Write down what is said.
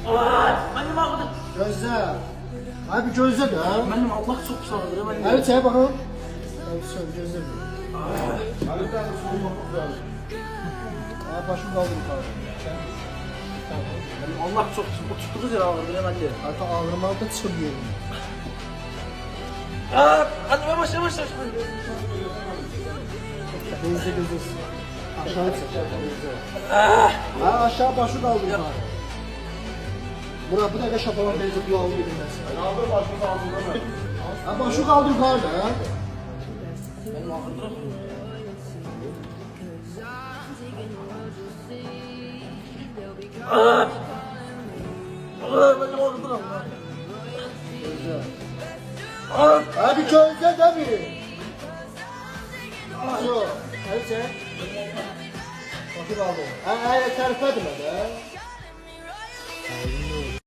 Benim ağrıdı. Gözle. Abi gözle de. Benim Allah çok sağ ol. Hadi çaya bakalım. Hadi sen gözle. Hadi bir tane soğumak lazım. Abi başım kaldı yukarı. Benim Allah çok o tuttuğu yer ağrıdı. Hadi. Hatta ağrımalı da çıkıp yiyelim. Hadi yavaş yavaş yavaş. Gözle gözle. Aşağı çek. Ha aşağı başı kaldı yukarı. Murat bu dakika şapalan benzer bir aldı bilmezsin. Kaldır başını ağzına. Ha başı kaldı yukarıda. Benim ağrıdı. Benim ağrıdı. Gözle. Abi gözle de mi? Yok. Hadi çek. Başı kaldı. Ha tarif etme de.